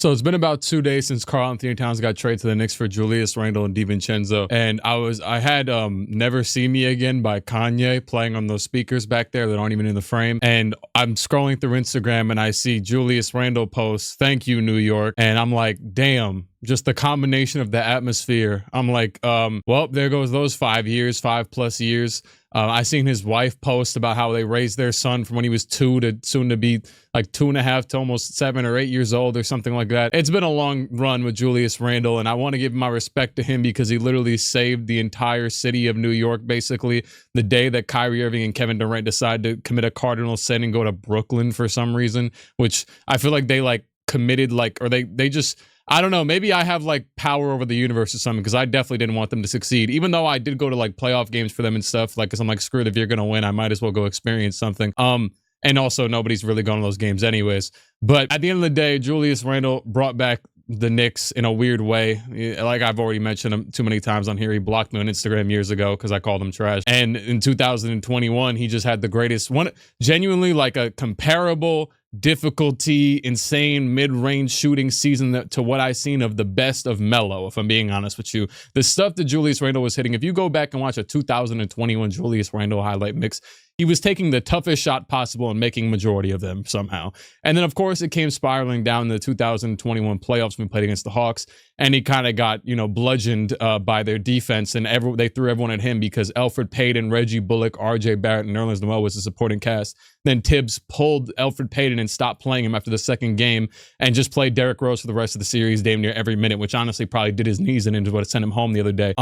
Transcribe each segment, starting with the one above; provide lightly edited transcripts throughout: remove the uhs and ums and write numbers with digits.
So it's been about 2 days since Karl Anthony Towns got traded to the Knicks for Julius Randle and DiVincenzo, and I had "Never See Me Again" by Kanye playing on those speakers back there that aren't even in the frame, and I'm scrolling through Instagram and I see Julius Randle posts "Thank you, New York," and I'm like, damn. Just the combination of the atmosphere. I'm like, well, there goes those 5 years, 5+ years. I seen his wife post about how they raised their son from when he was 2 to soon to be like 2.5 to almost 7 or 8 years old or something like that. It's been a long run with Julius Randle, and I want to give my respect to him because he literally saved the entire city of New York, basically, the day that Kyrie Irving and Kevin Durant decided to commit a cardinal sin and go to Brooklyn for some reason, which I feel like they like committed, like, or they just, I don't know, maybe I have like power over the universe or something, because I definitely didn't want them to succeed, even though I did go to like playoff games for them and stuff, like, because I'm like, screw it, if you're gonna win, I might as well go experience something. And also nobody's really going to those games anyways. But at the end of the day, Julius Randle brought back the Knicks in a weird way. Like I've already mentioned him too many times on here. He blocked me on Instagram years ago because I called him trash. And in 2021, he just had the greatest one, genuinely like a comparable difficulty, insane mid-range shooting season to what I've seen of the best of Melo, if I'm being honest with you. The stuff that Julius Randle was hitting, if you go back and watch a 2021 Julius Randle highlight mix, he was taking the toughest shot possible and making majority of them somehow. And then, of course, it came spiraling down the 2021 playoffs when we played against the Hawks, and he kind of got, you know, bludgeoned by their defense, and they threw everyone at him because Elfrid Payton, Reggie Bullock, RJ Barrett, and Nerlens Noel was the supporting cast. Then Tibbs pulled Elfrid Payton and stopped playing him after the second game and just played Derrick Rose for the rest of the series damn near every minute, which honestly probably did his knees in and is what sent him home the other day.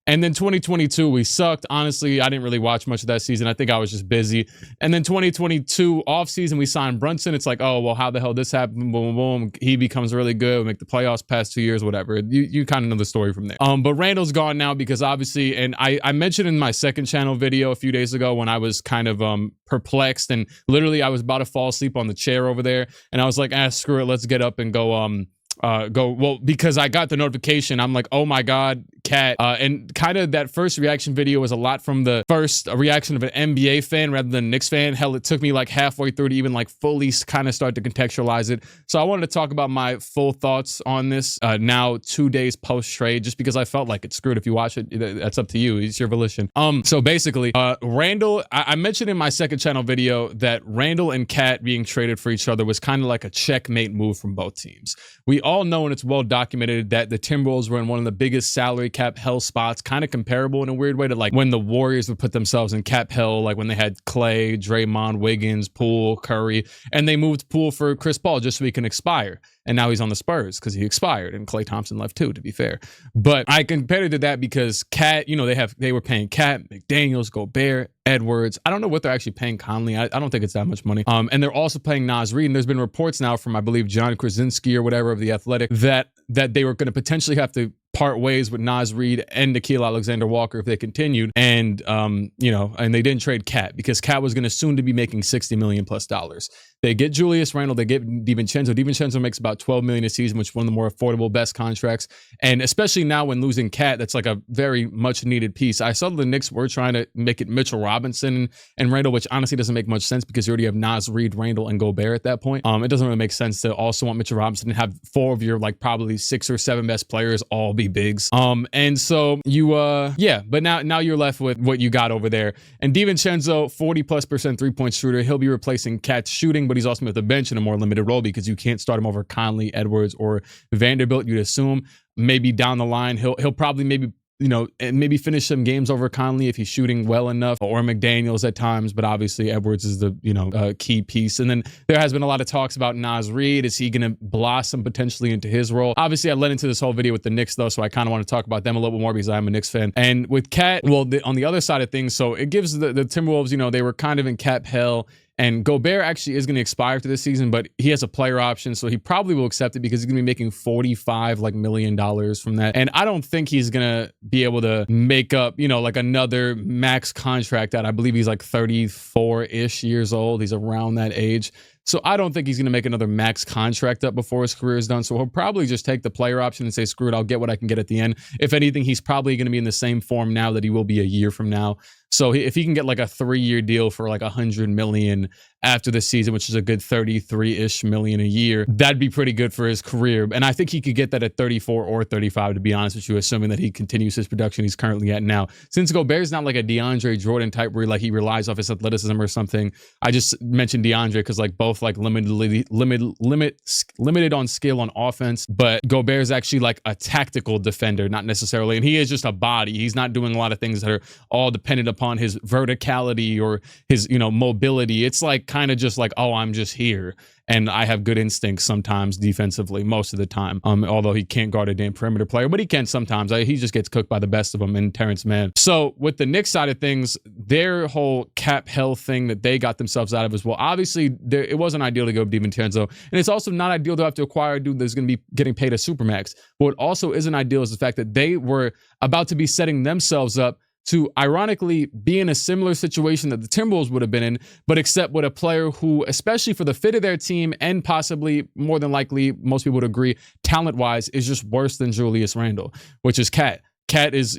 And then 2022, we sucked. Honestly, I didn't really watch much of that season. I think I was just busy. And then 2022 offseason, we signed Brunson. It's like, oh, well, how the hell this happened? Boom, boom, boom. He becomes really good. We make the playoffs past 2 years, whatever. You kind of know the story from there. But Randle's gone now because obviously, and I mentioned in my second channel video a few days ago when I was kind of perplexed, and literally I was about to fall asleep on the chair over there. And I was like, screw it. Let's get up and go, well, because I got the notification. I'm like, oh my God, Cat. And kind of that first reaction video was a lot from the first reaction of an NBA fan rather than a Knicks fan. Hell, it took me like halfway through to even like fully kind of start to contextualize it. So I wanted to talk about my full thoughts on this now 2 days post trade, just because I felt like it. Screwed. If you watch it, that's up to you. It's your volition. So basically, Randle, I mentioned in my second channel video that Randle and Cat being traded for each other was kind of like a checkmate move from both teams. We all know, and it's well documented, that the Timberwolves were in one of the biggest salary cap hell spots, kind of comparable in a weird way to like when the Warriors would put themselves in cap hell, like when they had Clay, Draymond, Wiggins, Poole, Curry, and they moved Poole for Chris Paul just so he can expire. And now he's on the Spurs because he expired, and Klay Thompson left too, to be fair. But I compared it to that because Cat, you know, they were paying Cat, McDaniels, Gobert, Edwards. I don't know what they're actually paying Conley. I don't think it's that much money. And they're also paying Naz Reid. And there's been reports now from, I believe, John Krasinski or whatever of The Athletic that they were going to potentially have to part ways with Naz Reid and Nickeil Alexander-Walker if they continued. And, you know, and they didn't trade Cat because Cat was going to soon to be making $60 million plus. They get Julius Randle, they get DiVincenzo. DiVincenzo makes about $12 million a season, which is one of the more affordable, best contracts. And especially now when losing Cat, that's like a very much needed piece. I saw the Knicks were trying to make it Mitchell Robinson and Randle, which honestly doesn't make much sense because you already have Naz Reid, Randle, and Gobert at that point. It doesn't really make sense to also want Mitchell Robinson and have 4 of your like probably 6 or 7 best players all be bigs. And so you, yeah, but now you're left with what you got over there. And DiVincenzo, 40+% three-point shooter. He'll be replacing Cat's shooting, but he's also at the bench in a more limited role because you can't start him over Conley, Edwards, or Vanderbilt. You'd assume maybe down the line he'll probably maybe, you know, maybe finish some games over Conley if he's shooting well enough, or McDaniels at times. But obviously Edwards is the, you know, key piece. And then there has been a lot of talks about Naz Reid. Is he going to blossom potentially into his role? Obviously I led into this whole video with the Knicks though, so I kind of want to talk about them a little bit more because I'm a Knicks fan. And with Cat, well, on the other side of things, so it gives the Timberwolves, you know, they were kind of in cap hell. And Gobert actually is going to expire after this season, but he has a player option, so he probably will accept it because he's going to be making $45 million from that. And I don't think he's going to be able to make up, you know, like another max contract that I believe he's like 34-ish years old. He's around that age. So I don't think he's going to make another max contract up before his career is done. So he'll probably just take the player option and say, screw it, I'll get what I can get at the end. If anything, he's probably going to be in the same form now that he will be a year from now. So if he can get like a 3-year deal for like $100 million after the season, which is a good 33-ish million a year, that'd be pretty good for his career. And I think he could get that at 34 or 35, to be honest with you, assuming that he continues his production he's currently at now. Since Gobert's not like a DeAndre Jordan type where like he relies off his athleticism or something, I just mentioned DeAndre because like both like limited on skill on offense, but Gobert's actually like a tactical defender, not necessarily. And he is just a body. He's not doing a lot of things that are all dependent upon his verticality or his, mobility. It's like kind of just like, oh, I'm just here. And I have good instincts sometimes defensively, most of the time. Although he can't guard a damn perimeter player, but he can sometimes. He just gets cooked by the best of them in Terrence Mann. So with the Knicks side of things, their whole cap hell thing that they got themselves out of as well. Obviously, it wasn't ideal to go DiVincenzo, and it's also not ideal to have to acquire a dude that's going to be getting paid a supermax. But what also isn't ideal is the fact that they were about to be setting themselves up to ironically be in a similar situation that the Timberwolves would have been in, but except with a player who, especially for the fit of their team and possibly more than likely, most people would agree, talent-wise, is just worse than Julius Randle, which is Cat. Cat is,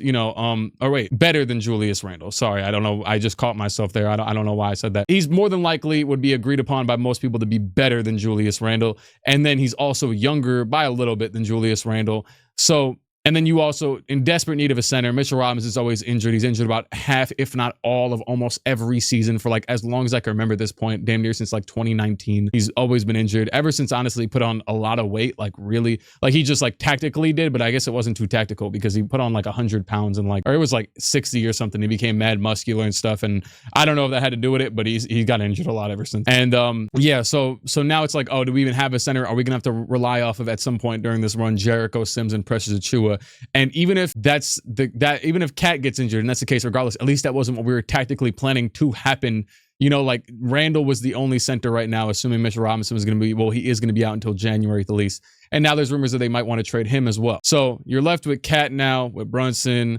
better than Julius Randle. Sorry, I don't know. I just caught myself there. I don't know why I said that. He's more than likely would be agreed upon by most people to be better than Julius Randle. And then he's also younger by a little bit than Julius Randle. So, and then you also, in desperate need of a center, Mitchell Robinson is always injured. He's injured about half, if not all, of almost every season for like as long as I can remember at this point, damn near since like 2019. He's always been injured ever since, honestly, he put on a lot of weight, like really, like he just like tactically did, but I guess it wasn't too tactical because he put on like 100 pounds and like, or it was like 60 or something. He became mad muscular and stuff. And I don't know if that had to do with it, but he got injured a lot ever since. And yeah, so now it's like, oh, do we even have a center? Are we gonna have to rely off of at some point during this run Jericho Sims and Precious Achiuwa? And even if even if Cat gets injured, and that's the case regardless, at least that wasn't what we were tactically planning to happen. Like Randle was the only center right now, assuming Mitchell Robinson was going to be, well, he is going to be out until January at the least. And now there's rumors that they might want to trade him as well. So you're left with Cat now, with Brunson,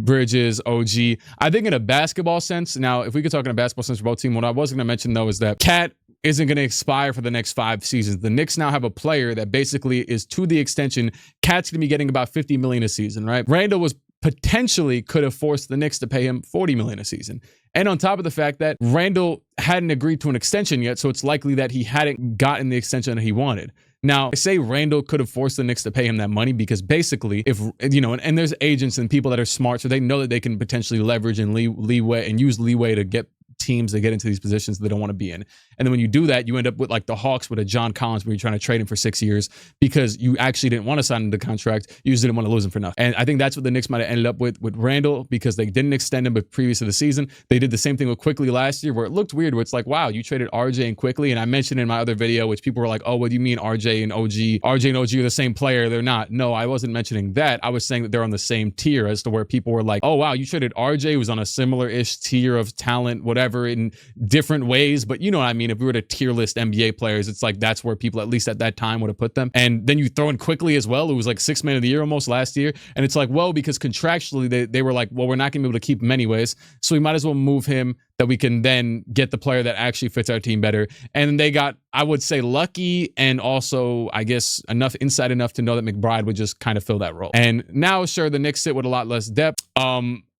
Bridges, OG. I think in a basketball sense, now if we could talk in a basketball sense for both teams, what I was going to mention though is that Cat isn't going to expire for the next 5 seasons. The Knicks now have a player that basically is to the extension. Cat's going to be getting about $50 million a season, right? Randle was potentially could have forced the Knicks to pay him $40 million a season. And on top of the fact that Randle hadn't agreed to an extension yet, so it's likely that he hadn't gotten the extension that he wanted. Now, I say Randle could have forced the Knicks to pay him that money because basically, if, and there's agents and people that are smart, so they know that they can potentially leverage and leeway and use leeway to get teams that get into these positions they don't want to be in. And then when you do that, you end up with like the Hawks with a John Collins when you're trying to trade him for 6 years because you actually didn't want to sign him to the contract. You just didn't want to lose him for nothing. And I think that's what the Knicks might have ended up with Randle because they didn't extend him previous to the season. They did the same thing with Quickly last year where it looked weird where it's like, wow, you traded RJ and Quickly. And I mentioned in my other video, which people were like, oh, what do you mean RJ and OG? RJ and OG are the same player. They're not. No, I wasn't mentioning that. I was saying that they're on the same tier as to where people were like, oh, wow, you traded RJ, who's on a similar-ish tier of talent, whatever, in different ways. But you know what I mean? If we were to tier list NBA players, it's like that's where people, at least at that time, would have put them. And then you throw in Quickly as well, who was like 6th man of the year almost last year. And it's like, well, because contractually they were like, well, we're not going to be able to keep him anyways. So we might as well move him that we can then get the player that actually fits our team better. And they got, I would say, lucky and also, I guess, inside enough to know that McBride would just kind of fill that role. And now, sure, the Knicks sit with a lot less depth.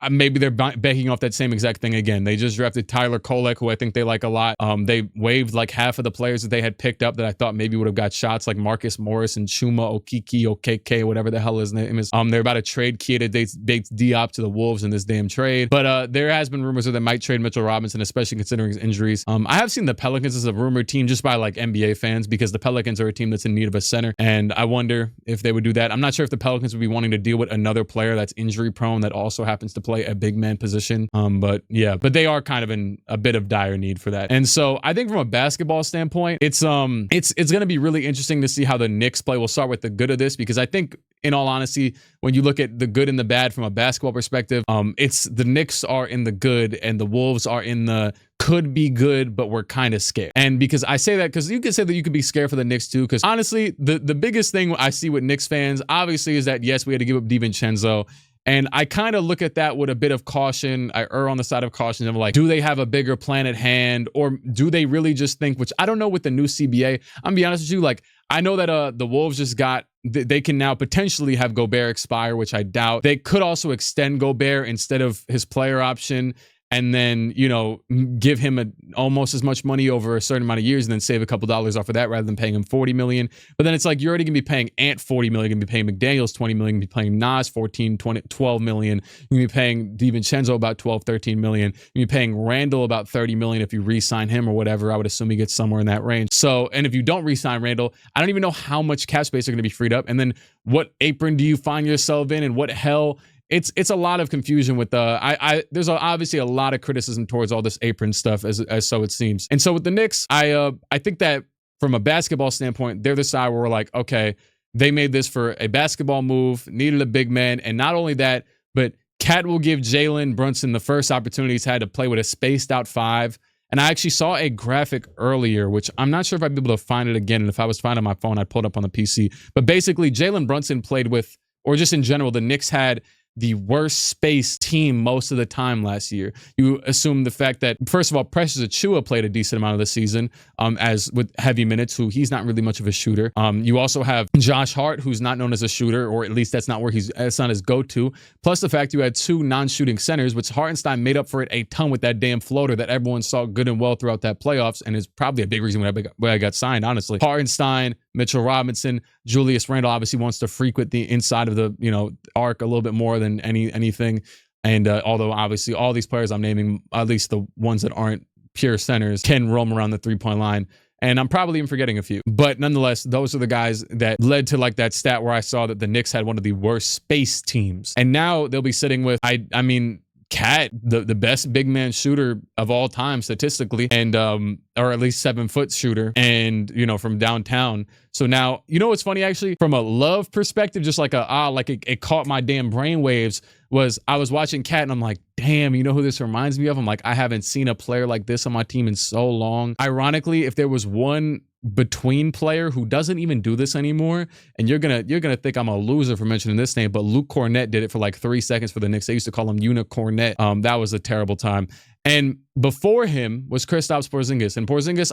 Maybe they're banking off that same exact thing again. They just drafted Tyler Kolek, who I think they like a lot. They waived like half of the players that they had picked up that I thought maybe would have got shots, like Marcus Morris and Chuma Okeke, whatever the hell his name is. They're about to trade Keita Bates Diop to the Wolves in this damn trade. But there has been rumors that they might trade Mitchell Robinson, especially considering his injuries. I have seen the Pelicans as a rumored team just by like NBA fans because the Pelicans are a team that's in need of a center. And I wonder if they would do that. I'm not sure if the Pelicans would be wanting to deal with another player that's injury prone that also happens to play a big man position. But they are kind of in a bit of dire need for that. And so I think from a basketball standpoint, it's going to be really interesting to see how the Knicks play. We'll start with the good of this because I think, in all honesty, when you look at the good and the bad from a basketball perspective, it's the Knicks are in the good and the Wolves are in the could be good, but we're kind of scared. And because I say that because you could say that you could be scared for the Knicks too, because honestly, the biggest thing I see with Knicks fans, obviously, is that yes, we had to give up DiVincenzo. And I kind of look at that with a bit of caution. I err on the side of caution. I'm like, do they have a bigger plan at hand? Or do they really just think, which I don't know with the new CBA. I'm gonna be honest with you, like, I know that the Wolves just got, they can now potentially have Gobert expire, which I doubt. They could also extend Gobert instead of his player option. and then, you know, give him almost as much money over a certain amount of years and then save a couple dollars off of that rather than paying him $40 million. But then it's like, you're already going to be paying Ant $40 million, you're going to be paying McDaniels $20 million, you're going to be paying Nas 14, 20, $12 million, you're going to be paying DiVincenzo about 12, 13 million, you're going to be paying Randle about 30 million if you re-sign him or whatever. I would assume he gets somewhere in that range. So, and if you don't re-sign Randle, I don't even know how much cap space are going to be freed up. And then what apron do you find yourself in, and what hell? It's a lot of confusion with there's obviously a lot of criticism towards all this apron stuff as so it seems. And so with the Knicks, I think that from a basketball standpoint, they're the side where we're like, okay, they made this for a basketball move, needed a big man, and not only that, but Cat will give Jalen Brunson the first opportunity he's had to play with a spaced out five. And I actually saw a graphic earlier, which I'm not sure if I'd be able to find it again. And if I was finding my phone, I'd pull it up on the PC. But basically, Jalen Brunson played with, or just in general, the Knicks had the worst spaced team most of the time last year. You assume the fact that, first of all, Precious Achiuwa played a decent amount of the season, as with heavy minutes, who he's not really much of a shooter. You also have Josh Hart, who's not known as a shooter, or at least that's not where that's not his go-to. Plus the fact you had two non-shooting centers, which Hartenstein made up for it a ton with that damn floater that everyone saw good and well throughout that playoffs, and is probably a big reason why I got signed, honestly. Hartenstein, Mitchell Robinson, Julius Randle obviously wants to frequent the inside of the, you know, arc a little bit more than anything. And although obviously all these players I'm naming, at least the ones that aren't pure centers, can roam around the three-point line. And I'm probably even forgetting a few. But nonetheless, those are the guys that led to like that stat where I saw that the Knicks had one of the worst space teams. And now they'll be sitting with, I mean, Cat, the best big man shooter of all time statistically, and or at least 7-foot shooter, and you know, from downtown. So now, you know what's funny actually, from a love perspective, just like it caught my damn brainwaves, was I was watching Cat and I'm like, damn, you know who this reminds me of? I'm like, I haven't seen a player like this on my team in so long. Ironically, if there was one between player who doesn't even do this anymore, and you're gonna think I'm a loser for mentioning this name, but Luke Cornett did it for like 3 seconds for the Knicks. They used to call him Unicornet. That was a terrible time. And before him was Kristaps Porzingis. And Porzingis,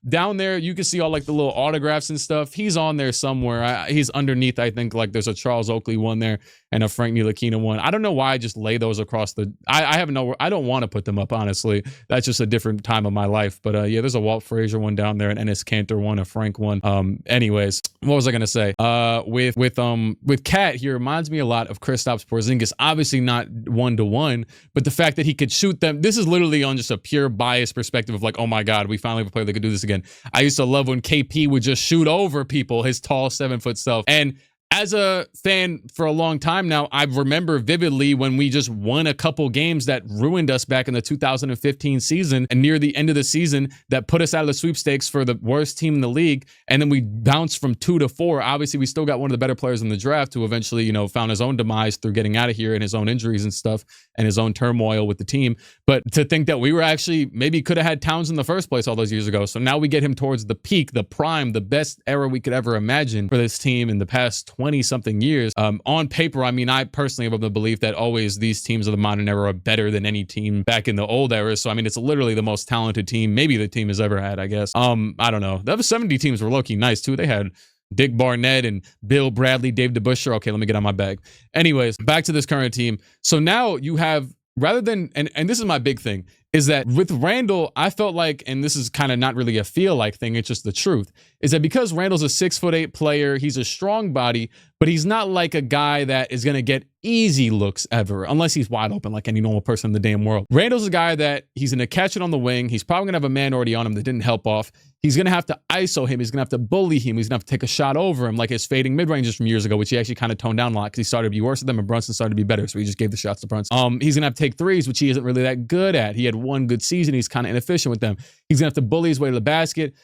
down there, you can see all like the little autographs and stuff. He's on there somewhere. He's underneath, I think, like there's a Charles Oakley one there and a Frank Ntilikina one. I don't know why I just lay those across I don't want to put them up, honestly. That's just a different time of my life. But yeah, there's a Walt Frazier one down there, an Enes Kanter one, a Frank one. Anyways, what was I gonna say? With Cat, he reminds me a lot of Kristaps Porzingis. Obviously not 1-to-1, but the fact that he could shoot them. This is literally on just a pure bias perspective of like, oh my God, we finally have a player that could do this again. I used to love when KP would just shoot over people, his tall 7-foot self. And as a fan for a long time now, I remember vividly when we just won a couple games that ruined us back in the 2015 season, and near the end of the season that put us out of the sweepstakes for the worst team in the league. And then we bounced from 2 to 4. Obviously, we still got one of the better players in the draft who eventually, you know, found his own demise through getting out of here and his own injuries and stuff and his own turmoil with the team. But to think that we were actually maybe could have had Towns in the first place all those years ago. So now we get him towards the peak, the prime, the best era we could ever imagine for this team in the past 20-something years. On paper, I mean, I personally have the belief that always these teams of the modern era are better than any team back in the old era. So, I mean, it's literally the most talented team maybe the team has ever had, I guess. I don't know. The other 70 teams were low-key nice, too. They had Dick Barnett and Bill Bradley, Dave DeBusschere. Okay, let me get on my bag. Anyways, back to this current team. So now you have, rather than, and this is my big thing, is that with Randle, I felt like, and this is kind of not really a feel-like thing, it's just the truth, is that because Randle's a 6'8" player, he's a strong body, but he's not like a guy that is going to get easy looks ever, unless he's wide open like any normal person in the damn world. Randle's a guy that he's going to catch it on the wing. He's probably going to have a man already on him that didn't help off. He's going to have to ISO him. He's going to have to bully him. He's going to have to take a shot over him, like his fading mid-ranges from years ago, which he actually kind of toned down a lot because he started to be worse at them and Brunson started to be better, so he just gave the shots to Brunson. He's going to have to take threes, which he isn't really that good at. He had one good season. He's kind of inefficient with them. He's going to have to bully his way to the basket.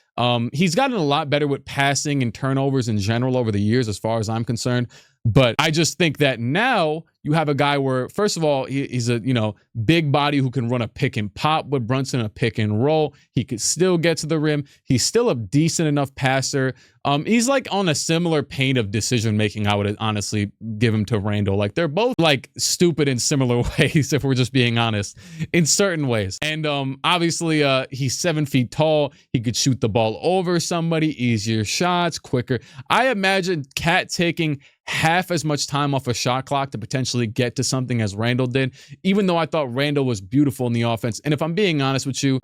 He's gotten a lot better with passing and turnovers in general over the years, as far as I'm concerned. But I just think that now you have a guy where, first of all, he's a, you know, big body who can run a pick and pop with Brunson, a pick and roll. He could still get to the rim. He's still a decent enough passer. He's like on a similar plane of decision making. I would honestly give him to Randle. Like they're both like stupid in similar ways, if we're just being honest, in certain ways. And obviously, he's 7 feet tall. He could shoot the ball ball over somebody, easier shots, quicker. I imagine Cat taking half as much time off a shot clock to potentially get to something as Randle did, even though I thought Randle was beautiful in the offense. And if I'm being honest with you,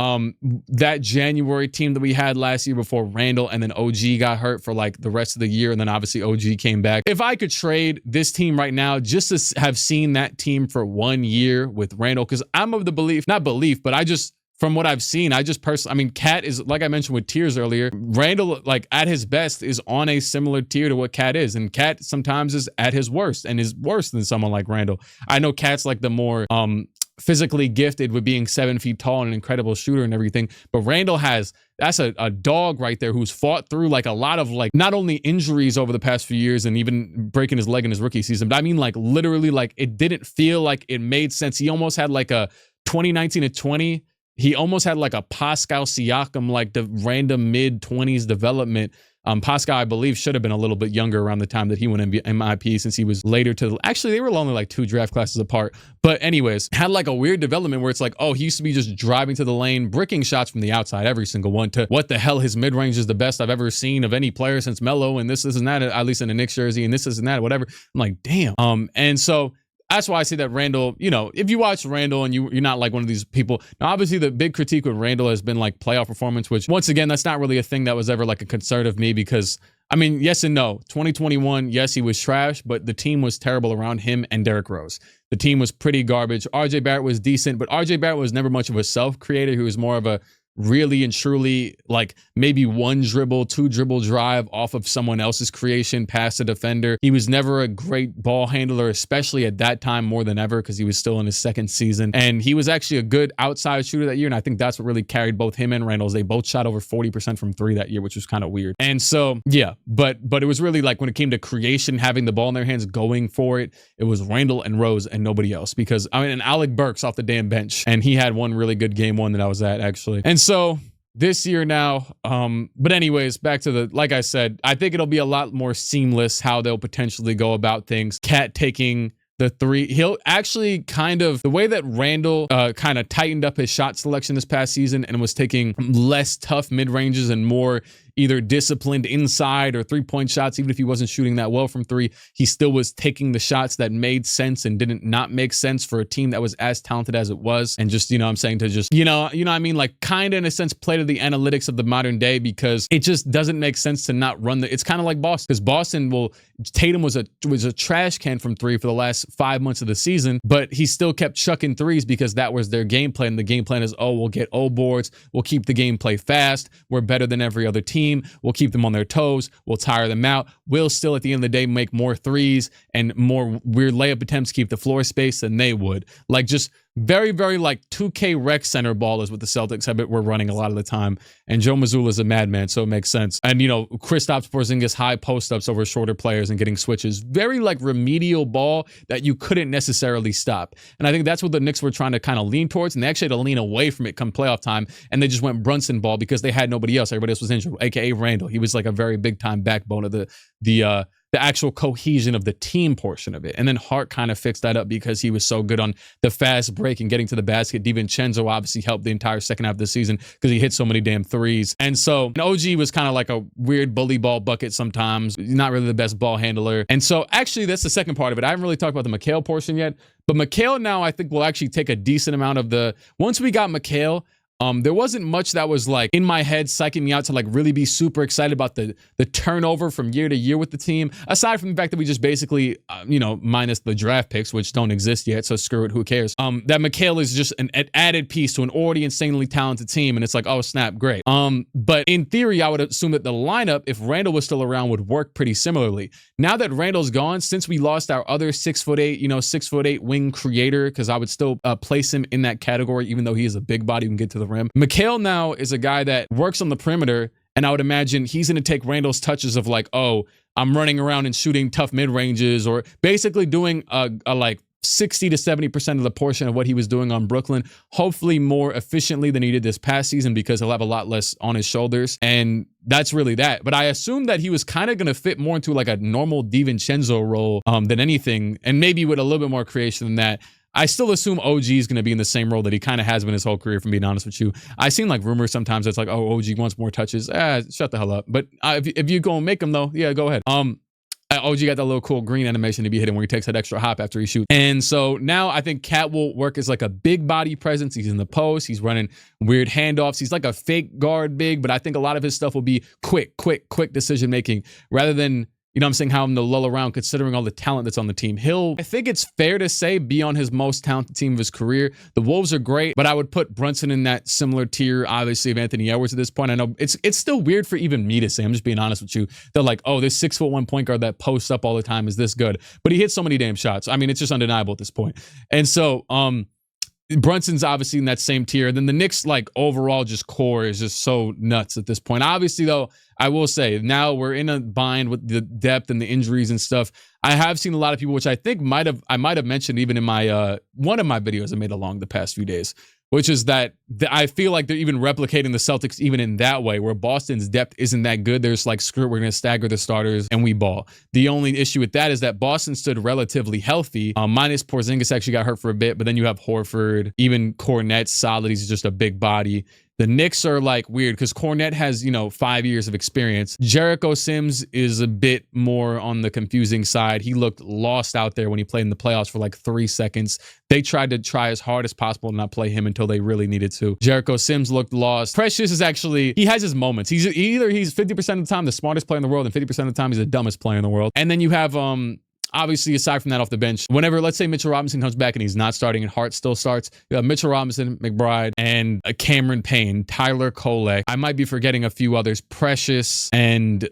that January team that we had last year before Randle and then OG got hurt for like the rest of the year, and then obviously OG came back. If I could trade this team right now just to have seen that team for 1 year with Randle, because I'm of the belief, not belief, but I just, from what I've seen, I just personally, I mean, Cat is, like I mentioned with Tiers earlier, Randle, like at his best, is on a similar tier to what Cat is. And Cat sometimes is at his worst and is worse than someone like Randle. I know Cat's like the more physically gifted with being 7 feet tall and an incredible shooter and everything. But Randle that's a dog right there who's fought through like a lot of like not only injuries over the past few years and even breaking his leg in his rookie season, but I mean like literally like it didn't feel like it made sense. He almost had like a 2019 to 20. He almost had like a Pascal Siakam, like the random mid-20s development. Pascal, I believe, should have been a little bit younger around the time that he went MIP, since he was later to, actually, they were only like 2 draft classes apart. But anyways, had like a weird development where it's like, oh, he used to be just driving to the lane, bricking shots from the outside, every single one, to what the hell, his mid-range is the best I've ever seen of any player since Melo, and this and that, at least in a Knicks jersey, and this and that, whatever. I'm like, damn. And so that's why I say that Randle, you know, if you watch Randle and you're not like one of these people. Now, obviously, the big critique with Randle has been like playoff performance, which once again, that's not really a thing that was ever like a concern of me, because I mean, yes and no. 2021, yes, he was trash, but the team was terrible around him and Derrick Rose. The team was pretty garbage. RJ Barrett was decent, but RJ Barrett was never much of a self-creator. He was more of a really and truly like maybe 1 dribble, 2 dribble drive off of someone else's creation past a defender. He was never a great ball handler, especially at that time more than ever, because he was still in his 2nd season. And he was actually a good outside shooter that year. And I think that's what really carried both him and Randle. They both shot over 40% from 3 that year, which was kind of weird. And so, yeah, but it was really like when it came to creation, having the ball in their hands, going for it, it was Randle and Rose and nobody else. Because I mean, and Alec Burks off the damn bench, and he had one really good game 1 that I was at, actually. And so this year now, but anyways, back to the, like I said, I think it'll be a lot more seamless how they'll potentially go about things. Cat taking the 3, he'll actually kind of, the way that Randle kind of tightened up his shot selection this past season and was taking less tough mid-ranges and more either disciplined inside or 3-point shots, even if he wasn't shooting that well from 3, he still was taking the shots that made sense and didn't not make sense for a team that was as talented as it was. And just, you know what I'm saying, to just, you know what I mean? Like kind of in a sense play to the analytics of the modern day, because it just doesn't make sense to not run it's kind of like Boston, because Boston Tatum was a trash can from 3 for the last 5 months of the season, but he still kept chucking 3s because that was their game plan. And the game plan is, oh, we'll get O boards, we'll keep the gameplay fast, we're better than every other team, we'll keep them on their toes, we'll tire them out, we'll still at the end of the day make more 3s and more weird layup attempts, keep the floor space than they would. Like just very, very like 2K rec center ball is what the Celtics were running a lot of the time. And Joe Mazzulla is a madman, so it makes sense. And, you know, Kristaps Porzingis high post-ups over shorter players and getting switches. Very like remedial ball that you couldn't necessarily stop. And I think that's what the Knicks were trying to kind of lean towards. And they actually had to lean away from it come playoff time. And they just went Brunson ball because they had nobody else. Everybody else was injured, aka Randle. He was like a very big time backbone of the actual cohesion of the team portion of it. And then Hart kind of fixed that up because he was so good on the fast break and getting to the basket. DiVincenzo obviously helped the entire second half of the season because he hit so many damn 3s. And so OG was kind of like a weird bully ball bucket sometimes, not really the best ball handler. And so actually that's the second part of it. I haven't really talked about the Mikal portion yet, but Mikal now I think will actually take a decent amount of once we got Mikal, there wasn't much that was like in my head psyching me out to like really be super excited about the turnover from year to year with the team. Aside from the fact that we just basically, minus the draft picks, which don't exist yet, so screw it, who cares? That Mikal is just an added piece to an already insanely talented team, and it's like, oh snap, great. But in theory, I would assume that the lineup, if Randle was still around, would work pretty similarly. Now that Randle's gone, since we lost our other 6'8", 6'8" wing creator, because I would still place him in that category, even though he is a big body who can get to the rim. Mikal now is a guy that works on the perimeter, and I would imagine he's going to take Randle's touches of like, oh, I'm running around and shooting tough mid-ranges, or basically doing a like 60 to 70% of the portion of what he was doing on Brooklyn, hopefully more efficiently than he did this past season, because he'll have a lot less on his shoulders. And that's really that. But I assumed that he was kind of going to fit more into like a normal DiVincenzo role than anything, and maybe with a little bit more creation than that. I still assume OG is going to be in the same role that he kind of has been his whole career, from being honest with you. I've seen like rumors sometimes that's like, oh, OG wants more touches. Shut the hell up. But if you go and make them though, yeah, go ahead. OG got that little cool green animation to be hitting where he takes that extra hop after he shoots. And so now I think Cat will work as like a big body presence. He's in the post. He's running weird handoffs. He's like a fake guard big, but I think a lot of his stuff will be quick decision making rather than, you know what I'm saying, how him to lull around considering all the talent that's on the team. I think it's fair to say, be on his most talented team of his career. The Wolves are great, but I would put Brunson in that similar tier, obviously, of Anthony Edwards at this point. I know it's still weird for even me to say, I'm just being honest with you. They're like, oh, this 6'1" point guard that posts up all the time is this good. But he hits so many damn shots. I mean, it's just undeniable at this point. And so, Brunson's obviously in that same tier. Then the Knicks, like, overall just core is just so nuts at this point. Obviously, though, I will say now we're in a bind with the depth and the injuries and stuff. I have seen a lot of people, which I think I might have mentioned even in my one of my videos I made along the past few days, which is that I feel like they're even replicating the Celtics even in that way, where Boston's depth isn't that good. There's like, screw it, we're going to stagger the starters and we ball. The only issue with that is that Boston stood relatively healthy, minus Porzingis actually got hurt for a bit, but then you have Horford, even Kornet's solid. He's just a big body. The Knicks are like weird because Kornet has, 5 years of experience. Jericho Sims is a bit more on the confusing side. He looked lost out there when he played in the playoffs for like 3 seconds. They tried to try as hard as possible to not play him until they really needed to. Jericho Sims looked lost. Precious is actually, he has his moments. He's 50% of the time the smartest player in the world, and 50% of the time he's the dumbest player in the world. And then you have obviously, aside from that, off the bench, whenever, let's say, Mitchell Robinson comes back and he's not starting and Hart still starts, you have Mitchell Robinson, McBride, and Cameron Payne, Tyler Kolek. I might be forgetting a few others. Precious, and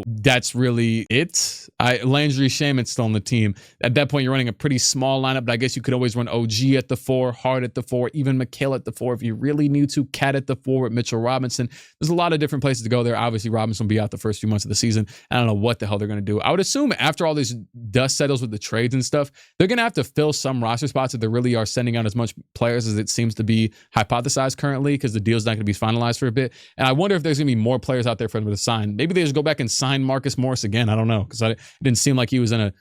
that's really it. Landry Shaman's still on the team. At that point, you're running a pretty small lineup, but I guess you could always run OG at the 4, Hart at the 4, even McHale at the 4 if you really need to. Cat at the 4 with Mitchell Robinson. There's a lot of different places to go there. Obviously, Robinson will be out the first few months of the season. I don't know what the hell they're going to do. I would assume after all this dust settles with the trades and stuff, they're going to have to fill some roster spots if they really are sending out as much players as it seems to be hypothesized currently, because the deal's not going to be finalized for a bit. And I wonder if there's going to be more players out there for them to sign. Maybe they just go back and sign Marcus Morris again. I don't know, because it didn't seem like he was in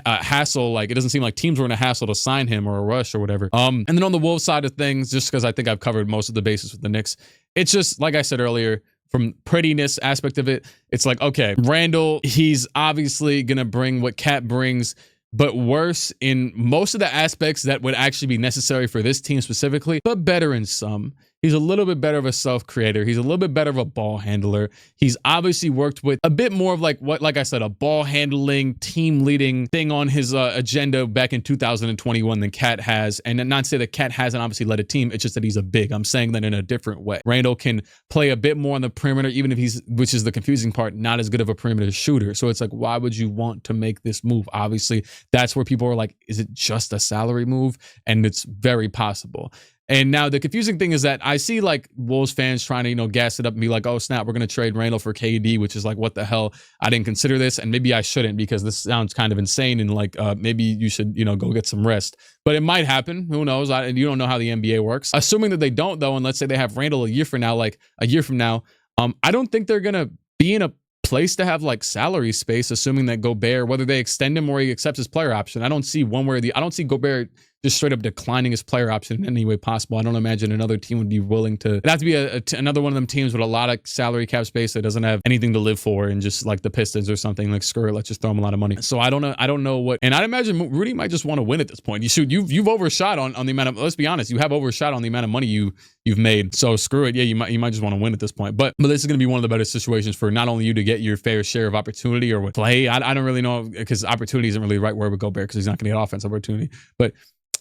a hassle. Like, it doesn't seem like teams were in a hassle to sign him or a rush or whatever. And then on the Wolves side of things, just because I think I've covered most of the bases with the Knicks, it's just like I said earlier, from prettiness aspect of it, it's like, okay, Randle, he's obviously gonna bring what Cat brings, but worse in most of the aspects that would actually be necessary for this team specifically, but better in some. He's a little bit better of a self-creator. He's a little bit better of a ball handler. He's obviously worked with a bit more of like I said, a ball handling, team leading thing on his agenda back in 2021 than Cat has. And not to say that Cat hasn't obviously led a team. It's just that he's a big. I'm saying that in a different way. Randle can play a bit more on the perimeter, even if he's, which is the confusing part, not as good of a perimeter shooter. So it's like, why would you want to make this move? Obviously, that's where people are like, is it just a salary move? And it's very possible. And now the confusing thing is that I see like Wolves fans trying to, gas it up and be like, oh snap, we're going to trade Randle for KD, which is like, what the hell? I didn't consider this. And maybe I shouldn't, because this sounds kind of insane. And like, maybe you should, go get some rest, but it might happen. Who knows? You don't know how the NBA works. Assuming that they don't though. And let's say they have Randle a year from now, I don't think they're going to be in a place to have like salary space, assuming that Gobert, whether they extend him or he accepts his player option. I don't see I don't see Gobert just straight up declining his player option in any way possible. I don't imagine another team would be willing to. It'd have to be another one of them teams with a lot of salary cap space that doesn't have anything to live for, and just like the Pistons or something, like, screw it, let's just throw them a lot of money. So I don't know what, and I'd imagine Rudy might just want to win at this point. You've overshot on the amount of, let's be honest, you have overshot on the amount of money you've made. So screw it. Yeah, you might just want to win at this point. But this is going to be one of the better situations for not only you to get your fair share of opportunity or play. I don't really know, because opportunity isn't really the right word with Gobert, because he's not going to get offensive opportunity. But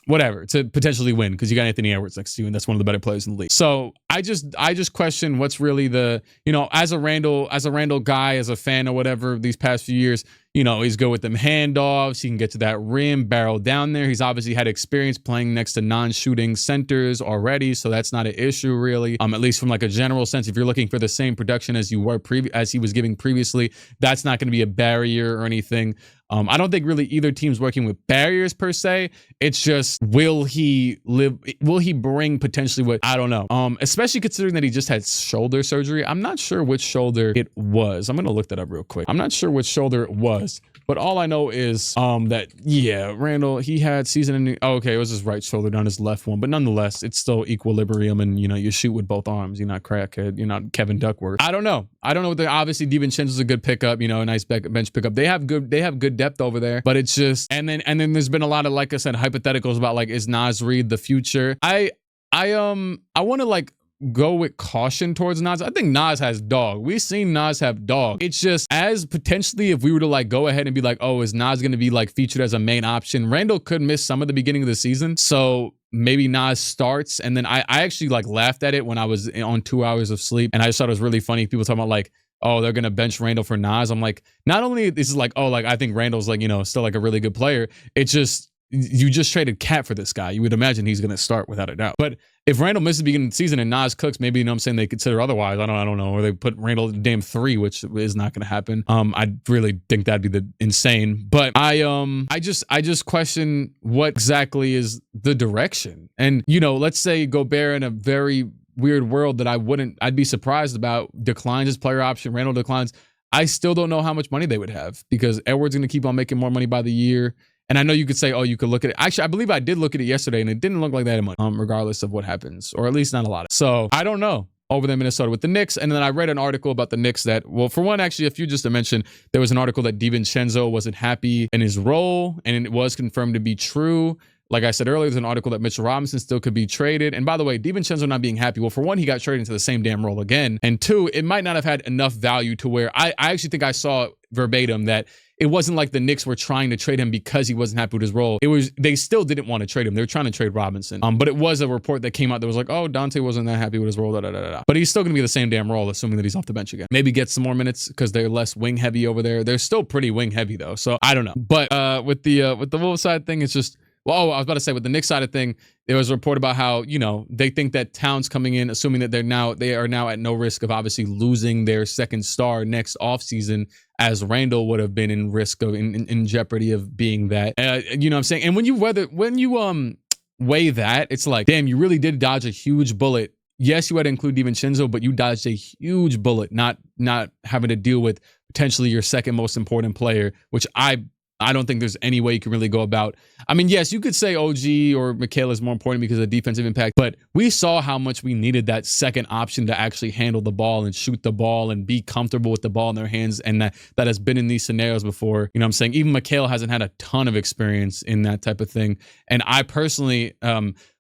whatever, to potentially win, because you got Anthony Edwards next to you, and that's one of the better players in the league. So I just question what's really the, as a Randle guy, as a fan or whatever, these past few years, he's good with them handoffs. He can get to that rim, barrel down there. He's obviously had experience playing next to non-shooting centers already, so that's not an issue really. At least from like a general sense, if you're looking for the same production as you were as he was giving previously, that's not going to be a barrier or anything. I don't think really either team's working with barriers per se. It's just, will he bring potentially what, I don't know. Especially considering that he just had shoulder surgery. I'm not sure which shoulder it was. I'm going to look that up real quick. I'm not sure which shoulder it was, But all I know is that, yeah, Randle, he had season ending. Oh, okay, it was his right shoulder down his left one. But nonetheless, it's still equilibrium. And, you know, you shoot with both arms. You're not crackhead. You're not Kevin Duckworth. I don't know. Obviously, DiVincenzo's a good pickup, you know, a nice bench pickup. They have good depth over there. But it's just, and then there's been a lot of, like I said, hypotheticals about, like, is Naz Reid the future? I want to, like, go with caution towards Naz. I think Naz has dog. We've seen Naz have dog. It's just, as potentially, if we were to, like, go ahead and be like, oh, is Naz going to be, like, featured as a main option? Randle could miss some of the beginning of the season. So maybe Naz starts. And then I actually, like, laughed at it when I was on 2 hours of sleep. And I just thought it was really funny. People talking about, like, oh, they're going to bench Randle for Naz. I'm like, not only this is like, oh, like, I think Randle's, like, you know, still, like, a really good player. It's just, you just traded Cat for this guy. You would imagine he's going to start without a doubt. But if Randle misses the beginning of the season and Naz cooks, maybe, you know what I'm saying, they consider otherwise. I don't know. Or they put Randle at damn 3, which is not going to happen. I really think that'd be the insane. But I just question what exactly is the direction. And, you know, let's say Gobert in a very weird world that I'd be surprised about, declines his player option, Randle declines. I still don't know how much money they would have, because Edwards going to keep on making more money by the year. And I know you could say, oh, you could look at it. Actually, I believe I did look at it yesterday, and it didn't look like that much, regardless of what happens, or at least not a lot. So I don't know over there in Minnesota with the Knicks. And then I read an article about the Knicks that, well, for one, actually, a few just to mention, there was an article that DiVincenzo wasn't happy in his role, and it was confirmed to be true. Like I said earlier, there's an article that Mitchell Robinson still could be traded. And by the way, DiVincenzo not being happy. Well, for one, he got traded into the same damn role again. And two, it might not have had enough value to where I actually think I saw verbatim that it wasn't like the Knicks were trying to trade him because he wasn't happy with his role. It was, they still didn't want to trade him. They were trying to trade Robinson. But it was a report that came out that was like, oh, Dante wasn't that happy with his role. But he's still going to be the same damn role, assuming that he's off the bench again. Maybe get some more minutes because they're less wing heavy over there. They're still pretty wing heavy though. So I don't know. But with the Wolves side thing, it's just, well, I was about to say with the Knicks side of thing, there was a report about how, you know, they think that Towns coming in, assuming that they are now at no risk of obviously losing their second star next offseason, as Randle would have been in risk of in jeopardy of being that. You know what I'm saying? And when you weigh that, it's like, damn, you really did dodge a huge bullet. Yes, you had to include DiVincenzo, but you dodged a huge bullet, not having to deal with potentially your second most important player, which I don't think there's any way you can really go about. I mean, yes, you could say OG or Mikal is more important because of defensive impact, but we saw how much we needed that second option to actually handle the ball and shoot the ball and be comfortable with the ball in their hands. And that has been in these scenarios before. You know what I'm saying? Even Mikal hasn't had a ton of experience in that type of thing. And I personally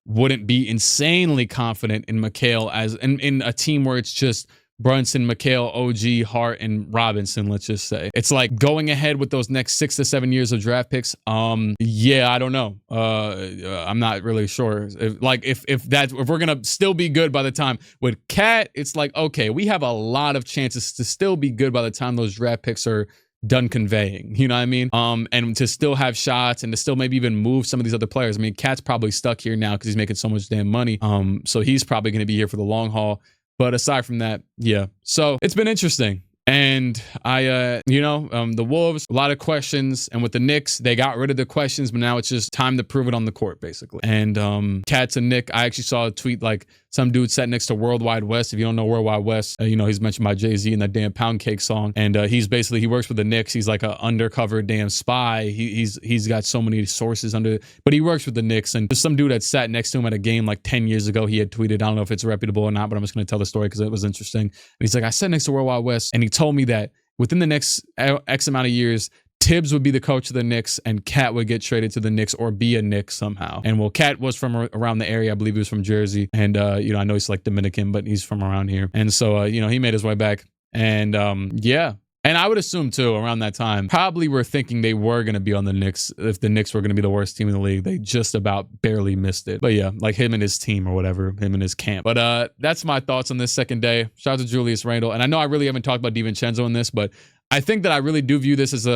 wouldn't be insanely confident in Mikal as in a team where it's just Brunson, Mikal, OG, Hart, and Robinson, let's just say. It's like going ahead with those next 6 to 7 years of draft picks. Yeah, I don't know. I'm not really sure. If we're gonna still be good by the time with Cat, it's like, okay, we have a lot of chances to still be good by the time those draft picks are done conveying, you know what I mean? And to still have shots and to still maybe even move some of these other players. I mean, Cat's probably stuck here now because he's making so much damn money. So he's probably gonna be here for the long haul. But aside from that, yeah. So it's been interesting. And the Wolves, a lot of questions. And with the Knicks, they got rid of the questions, but now it's just time to prove it on the court, basically. And Cats and Nick, I actually saw a tweet like some dude sat next to Worldwide West. If you don't know Worldwide West, he's mentioned by Jay-Z in that damn Pound Cake song. And he works with the Knicks. He's like an undercover damn spy. He's got so many sources but he works with the Knicks. And there's some dude that sat next to him at a game like 10 years ago. He had tweeted, I don't know if it's reputable or not, but I'm just going to tell the story because it was interesting. And he's like, I sat next to Worldwide West, and he told me that within the next X amount of years, Tibbs would be the coach of the Knicks and Cat would get traded to the Knicks or be a Knick somehow. And well, Cat was from around the area. I believe he was from Jersey. And, I know he's like Dominican, but he's from around here. And so, he made his way back. And yeah. And I would assume too, around that time, probably were thinking they were going to be on the Knicks. If the Knicks were going to be the worst team in the league, they just about barely missed it. But yeah, like him and his team or whatever, him and his camp. But that's my thoughts on this second day. Shout out to Julius Randle. And I know I really haven't talked about DiVincenzo in this, but I think that I really do view this as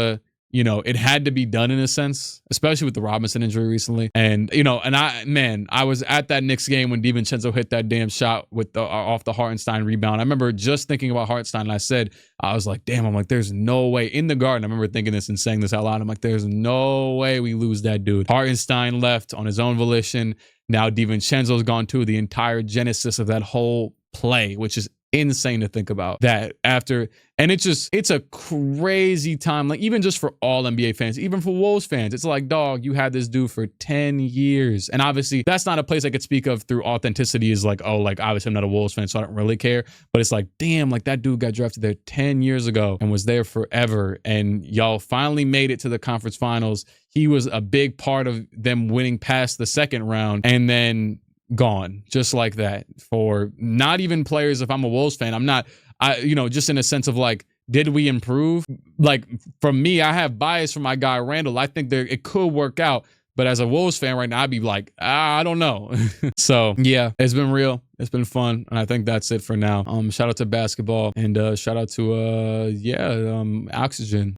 it had to be done in a sense, especially with the Robinson injury recently. And, I was at that Knicks game when DiVincenzo hit that damn shot with off the Hartenstein rebound. I remember just thinking about Hartenstein, and I was like, damn, there's no way in the Garden. I remember thinking this and saying this out loud. I'm like, there's no way we lose that dude. Hartenstein left on his own volition. Now DiVincenzo's gone too. The entire genesis of that whole play, which is insane to think about that after. And it's a crazy time. Like, even just for all NBA fans, even for Wolves fans, it's like, dog, you had this dude for 10 years. And obviously that's not a place I could speak of through authenticity, is like, oh, like, obviously I'm not a Wolves fan, so I don't really care. But it's like, damn, like, that dude got drafted there 10 years ago and was there forever. And y'all finally made it to the conference finals. He was a big part of them winning past the second round, and then gone just like that. For not even players, if I'm a Wolves fan, I'm not, just in a sense of like, did we improve? Like, from me, I have bias for my guy Randle. I think it could work out. But as a Wolves fan right now, I'd be like, I don't know. So yeah, it's been real. It's been fun. And I think that's it for now. Shout out to basketball, and shout out to Oxygen.